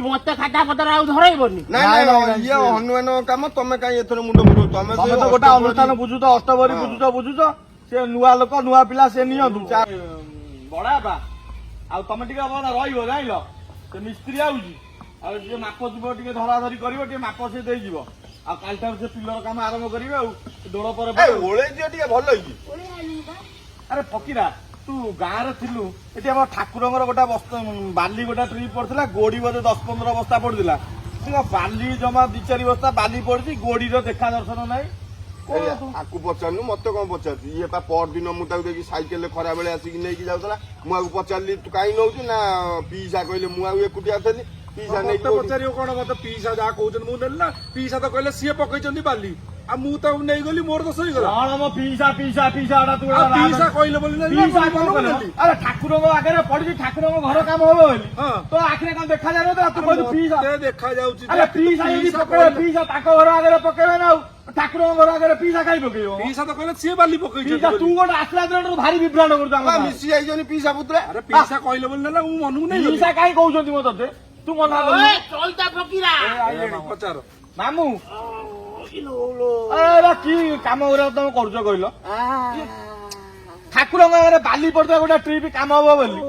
ମତେ ଖାତା ପତ୍ର ଆଉ ଧରେଇବନି। ଇଏ ହନୁମାନ କାମ ତମେ କାଇଁ ଏଥର ମୁଣ୍ଡ ପୁର ତମେ ଗୋଟେ ଅନୁଷ୍ଠାନ ବୁଝୁଛ ଅଷ୍ଟବରୀ ବୁଝୁଛ ସେ ନୂଆ ଲୋକ ନୂଆ ପିଲା ସେ ନିଅନ୍ତୁ ବଡ ବାପା ଆଉ ତମେ ଟିକେ ରହିବ ଜାଣିଲ ସେ ମିସ୍ତ୍ରୀ ଆଉଛି ଆଉ ଟିକେ ମାପ ଯିବ ଟିକେ ଧରାଧରି କରିବ ଟିକେ ମାପ ସେ ଦେଇଯିବ ଆଉ କାଲିଠାରୁ ସେ ପିଲର କାମ ଆରମ୍ଭ କରିବେ ଆଉ ଦୋଳ ପରେ ଓଳେଇ ଦିଅ ଟିକେ ଭଲ ହେଇଛି। ଆରେ ଫକୀରା ତୁ ଗାଁରେ ଥିଲୁ ଏଠି ଆମ ଠାକୁରଙ୍କର ଗୋଟେ ବାଲି ଗୋଟେ ଟ୍ରିପ୍ ପଡିଥିଲା ଗୋଡି ବୋଧେ 10-15 ବସ୍ତା ପଡିଥିଲା ବାଲି ଜମା 2-4 ବସ୍ତା ବାଲି ପଡିଛି ଗୋଡିର ଦେଖା ଦର୍ଶନ ନାହିଁ। ଆକୁ ପଚାରୁନୁ ମତେ କଣ ପଚାରୁଛୁ ଇଏ ପା ପରଦିନ ମୁଁ ତାକୁ ଦେଖି ସାଇକେଲରେ ଖରା ବେଳେ ଆସିକି ନେଇକି ଯାଉଥିଲା ମୁଁ ଆକୁ ପଚାରିଲି ତୁ କାହିଁ ନଉଛୁ ନା ପିଇସା କହିଲେ ମୁଁ ଆଉ ଏକୁଟିଆ ଥିଲି ପିଇସା ନେଇକି ପଚାରିବ କଣ ମତେ ପିଇସା ଯାହା କହୁଛନ୍ତି ମୁଁ ନେଲି ନା ପିଇସା ତ କହିଲେ ସିଏ ପକେଇଛନ୍ତି ବାଲି ଆଉ ମୁଁ ତାକୁ ନେଇଗଲି ମୋର ଦୋଷ ହେଇଗଲା କଣ ମୋ ପିଇସା ପିଇସା କହିଲେ ବୋଲି ଆରେ ଠାକୁରଙ୍କ ଆଗରେ ପଡିଛି ଠାକୁରଙ୍କ ଘର କାମ ହବ ବୋଲି ତ ଆଖିରେ କଣ ଦେଖାଯାଉନଥିଲା ତୁ କହିଲୁ ପିଇସା ଦେଖାଯାଉଛି ପିଇସା ଯଦି ପକେଇବେ ପିଇସା ତାଙ୍କ ଘର ଆଗରେ ପକେଇବେ ନା ଆଉ ଠାକୁରଙ୍କ ଘର ଆଗରେ ପିଇସା କାଇଁ ପକେଇବ ପିଇସା ତ କହିଲେ ସିଏ ବାଲି ପକେଇଛି ତୁ ଗୋଟେ ଆସିଲା ଦିନ ଭାରି ବିଭ୍ରାଟ କରୁଛୁ ମିଶି ଯାଇଛନ୍ତି ପିଇସା ପୁତ୍ରା ଆରେ ପିଇସା କହିଲେ ବୋଲି ନେଲା ମୁଁ ମନକୁ ନେଇ ପିଇସା କାଇଁ କହୁଛନ୍ତି ମୋ ତତେ ତୁ ମନା ଚଳିତା ଫକୀରା ପଚାର ମାମୁଁ କି କାମ ଗୁଡା ତମେ କରୁଛ କହିଲ ଠାକୁରଙ୍କ ଆଗରେ ବାଲି ପଡିଥିବା ଗୋଟେ ଟ୍ରିପ୍ କାମ ହବ ବୋଲି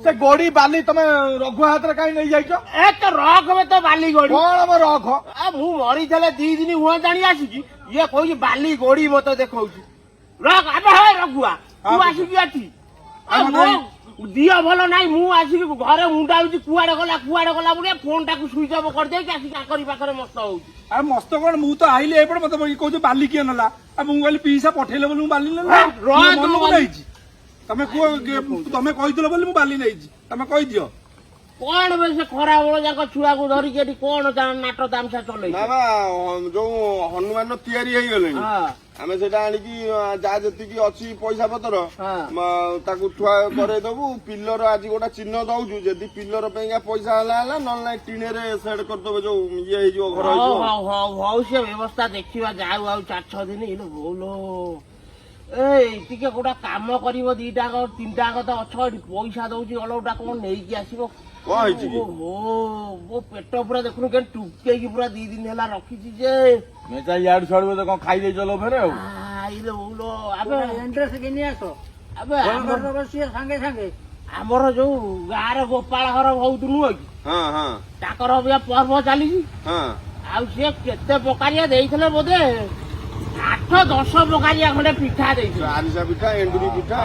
ସେ ଗୋଡି ବାଲି ତମେ ରଘୁଆ ହାତରେ କାହିଁ ନେଇ ଯାଇଛ ଏ ତ ରଖ ତ ବାଲି ଗୋଡି କଣ ମୋ ରଖ ମୁଁ ମରିଥିଲେ 2 ଦିନ ହୁଅନ୍ତାଣି ଆସିକି ଇଏ କହୁଛି ବାଲି ଗୋଡି ମତେ ଦେଖଉଛି ରଖ ଆବେ ହେ ରଘୁଆ ତୁ ଆସିକି ଏଠି ଦିଅ ଭଲ ନାହିଁ ମୁଁ ଆସିକି ଘରେ ମୁଣ୍ଡାଉଛି କୁଆଡେ ଗଲା ବୋଲି ଫୋନ ଟାକୁ ସୁଇଚ ଅଫ୍ କରିଦେଇକି ଆସିକି ଆଙ୍କରି ପାଖରେ ମସ୍ତ ହଉଛି। ଆରେ ମସ୍ତ କଣ ମୁଁ ତ ଆଇଲି ଏପଟେ ମତେ କହୁଛି ବାଲି କିଏ ନେଲା ଆଉ ମୁଁ କହିଲି ପିଇସା ପଠେଇଲେ ବୋଲି ମୁଁ ବାଲି ନେଇଛି ତମେ କୁହ ତମେ କହିଥିଲ ବୋଲି ମୁଁ ବାଲି ନେଇଛି ତମେ କହିଦିଅ କଣ ବେ ସେ ଖରା ବେଳ ଯାକ ଛୁଆକୁ ଧରିକି ଏଠି କଣ ନାଟ ତାମସା ଚଲେଇ ଯୋଉ ହନୁମାନ ତିଆରି ହେଇଗଲେଣି ଆମେ ସେଟା ଆଣିକି ଯାହା ଯେତିକି ଅଛି ପଇସା ପତ୍ର ତାକୁ ଥୁଆ କରେଇଦବୁ ପିଲର ଆଜି ଗୋଟେ ଚିହ୍ନ ଦଉଛୁ ଯଦି ପିଲର ପାଇଁକା ପଇସା ହେଲା ନହେଲେ ନାଇଁ ଟିଣରେ ସେଟ୍ କରିଦବ ଯୋଉ ଇଏ ହେଇଯିବ ଘର ହଉ ସେ ବ୍ୟବସ୍ଥା ଦେଖିବା ଯାଉ ଆଉ 4-6 ଦିନ ବୋଲ ଏଇ ଟିକେ ଗୋଟେ କାମ କରିବ 2-3ଟା ତ ଅଛ ଏଠି ପଇସା ଦଉଛି ଅଲଗା କଣ ନେଇକି ଆସିବ କଣ ହେଇଛି ମୋ ପେଟ ପୁରା ଦେଖୁନୁ କେମିତି ଟୁକେଇକି ପୁରା 2 ଦିନ ହେଲା ରଖିଛି ଯେ ଇଆଡୁ ଛାଡୁ କଣ ଖାଇଦେଇଛ ଫେରେ ଆଉ ଆମର ଯୋଉ ଗାଁରେ ଗୋପାଳ ଘର ବହୁତ ନୁହଁ କି ତାଙ୍କର ପର୍ବ ଚାଲିଛି ଆଉ ସିଏ କେତେ ପ୍ରକାରିଆ ଦେଇଥିଲେ ବୋଧେ 8-10 ପ୍ରକାରିଆ ଖଣ୍ଡେ ପିଠା ଦେଇଥିଲେ ଆରିସା ପିଠା ଏଣ୍ଡୁରି ପିଠା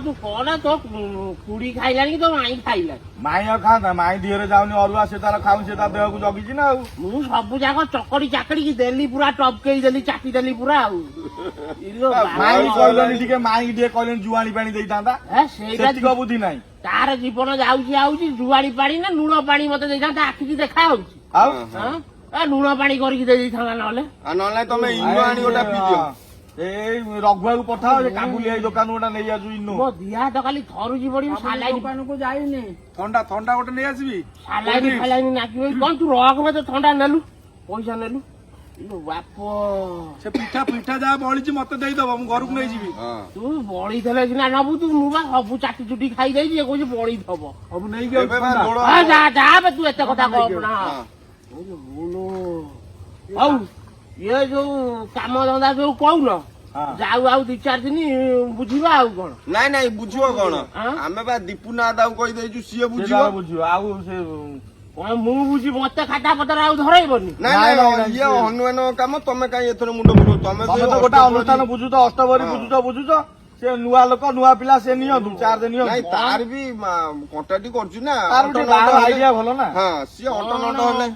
ତୁ କଣ ତୋ କୁଡି ଖାଇଲାଣି କି ତୋ ମାଇଁ ଖାଇଲାଣି ମାଇଁ ଆଉ ଖାଆନ୍ତା ମାଇଁ ଦିହରେ ଯାଉନି ଅରୁଆ ସେ ତାର ଖାଉନି ସେ ତା ଦେହକୁ ଜଗିଛି ନା ଆଉ ମୁଁ ସବୁ ଯାକ ଚକଡି ଚାକଡିକି ଦେଲି ପୁରା ଟପକେଇ ଦେଲି ଚାଟି ଦେଲି ପୁରା ଆଉ ମାଇଁ କହିଲନି ଟିକେ ମାଇଁ ଟିକେ କହିଲେନି ଜୁଆଣି ପାଣି ଦେଇଥାନ୍ତା ସେଇଟା ବୁଦ୍ଧି ନାହିଁ ତାର ଜୀବନ ଯାଉଛି ଜୁଆଣି ପାଣି ନା ଲୁଣ ପାଣି ମତେ ଦେଇଥାନ୍ତା ଆଖିକି ଦେଖା ହଉଛି ଆଉ ଲୁଣ ପାଣି କରିକି ଦେଇଥାନ୍ତା ନହେଲେ ତମେ ଇନୋ ଆଣି ଗୋଟେ ପିଇଦିଅ ଏଇ ରଘୁଆକୁ ପଠାଅ ସେ କାବୁଲି ଭାଇ ଦୋକାନ ଗୋଟେ ନେଇ ଆସୁ ଇନୋ ମୋ ଦିହା ତ ଖାଲି ଥରୁଛି ପଡିବି ସାଲାଇନ ଦୋକାନକୁ ଯାଇନି ଥଣ୍ଡା ଗୋଟେ ନେଇ ଆସିବି ସାଲାଇନ ନାକିବ କଣ ତୁ ରଖ ମତେ ଥଣ୍ଡା ନେଲୁ ପଇସା ନେଲୁ ବାପ ସେ ପିଠା ଯାହା ବଳିଛି ମତେ ଦେଇଦବ ମୁଁ ଘରକୁ ନେଇଯିବି ତୁ ବଳିଥିଲେ ସିନା ନବୁ ତୁ ମୁଁ ବା ସବୁ ଚାଟି ଚୁଟି ଖାଇଯାଇଛି ଇଏ କହୁଛି ବଳିଥବ ସବୁ ନେଇକି ଯା ତୁ ଏତେ କଥା କହ ନା ହଉ ଇଏ ଯୋଉ କାମ ଧନ୍ଦା ଯୋଉ କହୁନ ଯାଉ ଆଉ 2-4 ଦିନ ବୁଝିବା ଆଉ କଣ ନାଇଁ ବୁଝିବ କଣ ଆମେ ବା ଦୀପୁନା ତାକୁ କହିଦେଇଛୁ ସିଏ ବୁଝିବ ଆଉ ସେ କଣ ମୁଁ ବୁଝି ମତେ ଖାତା ପତ୍ର ଆଉ ଧରେଇବନି ଇଏ ହନୁମାନ କାମ ତମେ କାଇଁ ଏଥର ମୁଣ୍ଡ ପୁର ତମେ ଗୋଟେ ଅନୁଷ୍ଠାନ ବୁଝୁଛ ଅଷ୍ଟବରୀ ବୁଝୁଛ ସେ ନୂଆ ଲୋକ ନୂଆ ପିଲା ସେ ନିଅନ୍ତୁ 4 ଦିନ ତାର ବି କଣ୍ଟାକ୍ଟ କରୁଛି ନା ଆଇଡିଆ ଭଲ ନା ସିଏ ଅଣ୍ଟ ନଟ ହେଲେ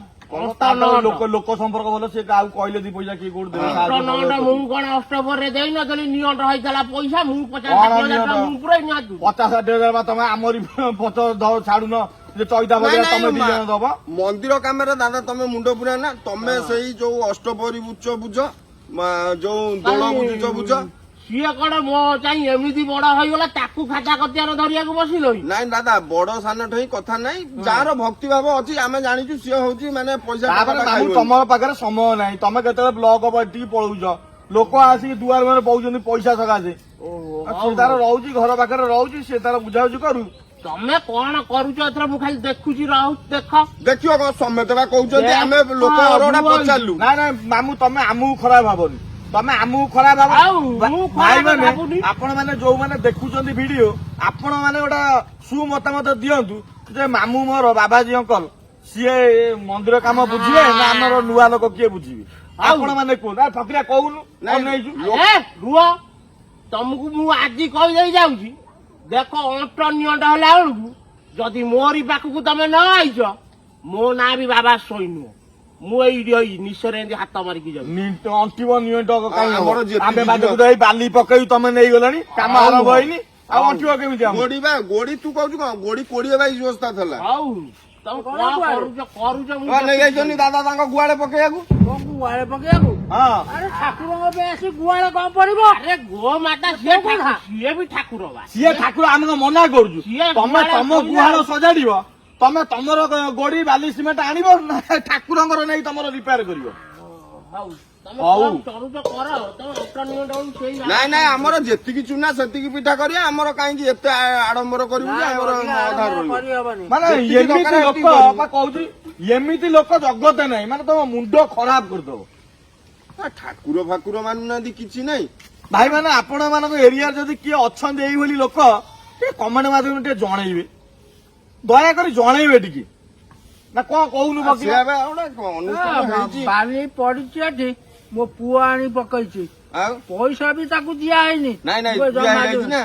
ଲୋକ ସମ୍ପର୍କ ଭଲ ସେ କାହାକୁ କହିଲେ 2 ପଇସା କିଏ କୋଉଠି ଦେବେ ମୁଁ କଣ ଅଷ୍ଟବରରେ ଦେଇନଥିଲି ନିଅଣ୍ଟ ହେଇଥିଲା ପଇସା ମୁଁ 50-60 ମୁଁ ପୁରା 50-60 ତମେ ଆମରି ଛାଡୁନ ଚଇତା ବଜାର ତମେ 2 ଜଣ ଦବ ମନ୍ଦିର କାମରେ ଦାଦା ତମେ ମୁଣ୍ଡ ପୁରା ନା ତମେ ସେଇ ଯୋଉ ଅଷ୍ଟପହରୀ ବୁଝ ଯୋଉ ଦୋଳ ବୁଝ ସିଏ କଣ ମୋ ଚାହିଁ ଏମିତି ବଡ ହେଇଗଲା ତାକୁ ଖାତା କତିଆର ଧରିବାକୁ ବସିଲ ନାଇଁ ଦାଦା ବଡ ସାନଠ ହିଁ କଥା ନାଇଁ ଯାହାର ଭକ୍ତି ଭାବ ଅଛି ଆମେ ଜାଣିଛୁ ସିଏ ହଉଛି ମାନେ ପଇସା ତମ ପାଖରେ ସମୟ ନାହିଁ ତମେ କେତେବେଳେ ବ୍ଲକ ଏଠିକି ପଳଉଛ ଲୋକ ଆସିକି ଦୁଆର ମାନେ ପଉଛନ୍ତି ପଇସା ସକାଶେ ସେ ତାର ରହୁଛି ଘର ପାଖରେ ରହୁଛି ସେ ତାର ବୁଝାବୁଝି କରୁ ତମେ କଣ କରୁଛ ଏଥର ମୁଁ ଖାଲି ଦେଖୁଛି ରହୁଛି ଦେଖ ଦେଖିବ କଣ ସମେତ ବା କହୁଛନ୍ତି ଆମେ ଲୋକ ଅରଡା ପଚାରିଲୁ। ନାଇଁ ନାଇଁ ମାମୁଁ ତମେ ଆମକୁ ଖରାପ ଭାବନି, ତମେ ଆମକୁ ଖରାପ ଆଉ ମୁଁ ଖରାପ ଭାବନି। ଭାବୁନି। ଆପଣ ମାନେ ଯୋଉମାନେ ଦେଖୁଛନ୍ତି ଭିଡିଓ, ଆପଣ ମାନେ ଗୋଟେ ସୁମତାମତ ଦିଅନ୍ତୁ ଯେ ମାମୁଁ ମୋର ବାବାଜୀ ଅଙ୍କଲ ସିଏ ମନ୍ଦିର କାମ ବୁଝିବେ ନା ଆମର ନୂଆ ଲୋକ କିଏ ବୁଝିବେ? ଆପଣ ମାନେ କୁହନ୍ତୁ। ଫକୀରା କହୁନୁ ଅନେଇଛୁ। ରୁହ, ତମକୁ ମୁଁ ଆଜି କହିଦେଇ ଯାଉଛି, ଦେଖ ଅଣ୍ଟ ନିଅଣ୍ଟ ହେଲା ବେଳକୁ ଯଦି ମୋରି ପାଖକୁ ତମେ ନ ଆଇଛ, ମୋ ନାଁ ବି ବାବା ସୋଇ ନୁହଁ। ମୁଁ ଏଇ ନିଶରେ ଏମିତି ହାତ ମାରିକି ଯାଉଛି। ଅଣ୍ଟିବ ନିଅଣ୍ଟ କାହିଁ ଆମର ହବ? ଯେତିକି ଆମେ ବାଟକୁ ଯାଇ ବାଲି ପକେଇ ତମେ ନେଇଗଲାଣି, କାମ ଆରମ୍ଭ ହେଇନି, ଆଉ ଅଣ୍ଟିବ କେମିତି? ଗୋଡି ବା ଗୋଡି ତୁ କହୁଛୁ କଣ? ଗୋଡି 20 ବ୍ୟବସ୍ଥା ଥିଲା। ହଉ ତମେ କଣ କରୁଛ ମୁଁ ନେଇଯାଇଛନ୍ତି ଦାଦା ତାଙ୍କ ଗୁଆଳେ ପକେଇବାକୁ। ଗୁହାଳେ ପକେଇବାକୁ? ହଁ ଆରେ ଠାକୁରଙ୍କ ପାଇଁ ଆସି ଗୁହାଳେ କଣ ପଡିବ? ଆରେ ଗୋ ମାତା ସିଏ ବି ଠାକୁର ବା। ସିଏ ଠାକୁର ଆମେ କଣ ମନା କରୁଛୁ? ସିଏ ତମେ ଗୁହାଳ ତମ କହିଲା। ଗୁହାଳ ସଜାଡିବ, ତମେ ତମର ଗୋଡି ବାଲି ସିମେଣ୍ଟ ଆଣିବ ନା ଠାକୁରଙ୍କର ନେଇ ତମର ରିପେୟାର କରିବ? ହଉ ତମେ ହଉ। କଣ କରୁଛ କର, ତମେ ଅଣ୍ଟ ନିଅଣ୍ଟ ହଉ ସେଇ ନାଇଁ ନାଇଁ ଆମର ଯେତିକି ଚୁନା ସେତିକି ପିଠା କରିବା। ଆମର କାହିଁକି ଏତେ ଆଡମ୍ବର କରିବୁ ଯେ ଆମର ଅଧାର ରହିବ। କରିହବନି। ମାନେ ଯେତିକି ଏମିତି ଦରକାର ଲୋକ ସେତିକି କରିବୁ। ବା କହୁଛି, ଏମିତି ଲୋକ ଜଗତେ ନାହିଁ, ମାନେ ତମ ମୁଣ୍ଡ ଖରାପ କରିଦବ। ଠାକୁର ଫାକୁର ମାନୁନାହାନ୍ତି କିଛି ନାହିଁ। ଭାଇ ମାନେ ଆପଣ ମାନଙ୍କ ଏରିଆରେ ଯଦି କିଏ ଅଛନ୍ତି ଏଇଭଳି ଲୋକ, ଟିକେ କମେଣ୍ଟ ମାଧ୍ୟମରେ ଟିକେ ଜଣେଇବେ, ଦୟାକରି ଜଣେଇବେ ଟିକେ। ନା କଣ କହୁନୁ ଫକୀରା? ସେୟା ବା ଗୋଟେ ଅନୁଷ୍ଠାନ ହେଇଛି। ବାଲି ପଡିଛି ଏଠି, ମୋ ପୁଅ ଆଣି ପକେଇଛି, ଆଉ ପଇସା ବି ତାକୁ ଦିଆ ହେଇନି। ନାଇଁ ନାଇଁ ମୁଁ ଦିଆ ଜମା ହେଇଯାଇଛି ନା।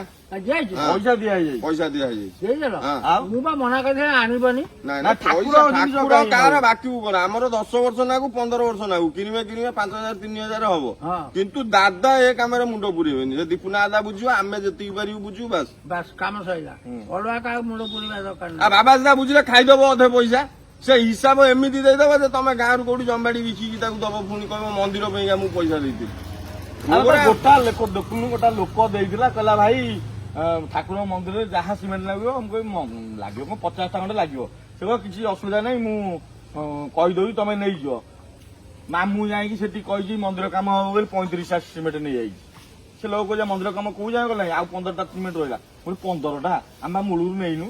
ଦିଆହେଇଛି? ହଁ। ପଇସା ଦିଆ ହେଇଯାଇଛି। ପଇସା ଦିଆ ହେଇଯାଇଛି। ଦେଇଦେଲ? ହଁ। ଆଉ ମୁଁ ବା ମନା କରିଥିଲି ଆଣିବନି। ନାଇଁ ନା, ନାଇଁ ଠାକୁର ପଇସା ଜିନିଷ ଠାକୁର କାହିଁ କାହାର ହବ? ବାକିବୁ କଣ? ଆମର 10 ବର୍ଷ ନାଗୁ 15 ବର୍ଷ ନାଗୁ କିଣିବେ 5,000 3,000 ହବ। ହଁ। କିନ୍ତୁ ଦାଦା ଏ କାମରେ ମୁଣ୍ଡ ପୁରେଇବେନି। ଯଦି ଦୀପୁନା ଦାଦା ବୁଝିବ, ଆମେ ଯେତିକି ପାରିବୁ ବୁଝିବୁ ବାସ୍। ବାସ୍ କାମ ସଇଲା। ଅଲଗା କାହାକୁ ମୁଣ୍ଡ ପୁରିବା ଦରକାର ଆଉ ନାହିଁ। ବାବା ସିଧା ବୁଝିଲେ ଖାଇଦବ ଅଧେ ପଇସା। ସେ ହିସାବ ଏମିତି ଦେଇଦବ ଯେ ତମେ ଗାଁରୁ କୋଉଠି ଜମିବାଡି ବିକିକି ତାକୁ ଦବ, ପୁଣି କହିବ ମନ୍ଦିର ପାଇଁ ମୁଁ ପଇସା ଦେଇଥିଲି। ଆରେ ବା ଗୋଟା ଲୋକ ଦେଖୁନୁ, ଗୋଟା ଲୋକ ଦେଇଥିଲା, କହିଲା ଭାଇ ଠାକୁର ମନ୍ଦିରରେ ଯାହା ସିମେଣ୍ଟ ଲାଗିବ, ମୁଁ କହିବି ଲାଗିବ କଣ 50ଟା ଖଣ୍ଡେ ଲାଗିବ। ସେ କହିବ କିଛି ଅସୁବିଧା ନାହିଁ, ମୁଁ କହିଦଉଛି ତମେ ନେଇଯିବ। ମାମୁଁ ଯାଇକି ସେଠି କହିଛି ମନ୍ଦିର କାମ ହବ ବୋଲି 35ଟା ସିମେଣ୍ଟ ନେଇଯାଇଛି। ସେ ଲୋକ କହୁଛି ମନ୍ଦିର କାମ କୋଉ ଯାଏଁ ଗଲାଣି, ଆଉ 15ଟା ସିମେଣ୍ଟ ରହିଲା। ମୁଁ 15ଟା ଆମେ ମୂଳରୁ ନେଇନୁ।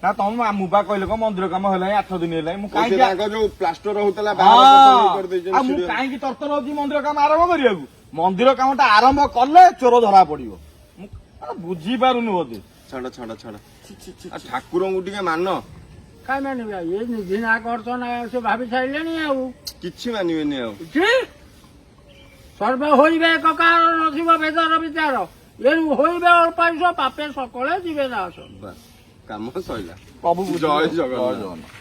ନା ତମ ମାମୁଁ ବା କହିଲେ କଣ ମନ୍ଦିର କାମ ହେଲାଣି 8 ଦିନ ହେଲାଣି। ମୁଁ କାହିଁକି ତାଙ୍କ ଯୋଉ ପ୍ଲାଷ୍ଟର ହଉଥିଲା ଆଉ ବାହାର ମୁଁ କରିଦେଇଛନ୍ତି। କାହିଁକି ତରତର ହଉଛି ମନ୍ଦିର କାମ ଆରମ୍ଭ କରିବାକୁ? ମନ୍ଦିର କାମଟା ଆରମ୍ଭ କଲେ ଚୋର ଧରା ପଡିବ। ମୁଁ ବୁଝିପାରୁନି ବୋଧେ। ଛାଡ ଛାଡ ଛାଡ। ଆଉ ଠାକୁରଙ୍କୁ ଟିକେ ମାନ। କାଇଁ ମାନିବା? ଇଏ ନିଧି ନା କରୁଛ ନା, ସେ ଭାବି ସାରିଲେଣି ଆଉ। କିଛି ମାନିବେନି ଆଉ। ସର୍ବ ହୋଇବେ କକାର ନଥିବ ଭେଦର ବିଚାର, ଏ ହୋଇବେ ଅଳ୍ପାୟୁଷ ପାପେ ସକଳେ ଯିବେ ଦାସ। ବାସ୍, କାମ ସଇଲା। ପ୍ରଭୁ ଜୟ ଜଗନ୍ନାଥ।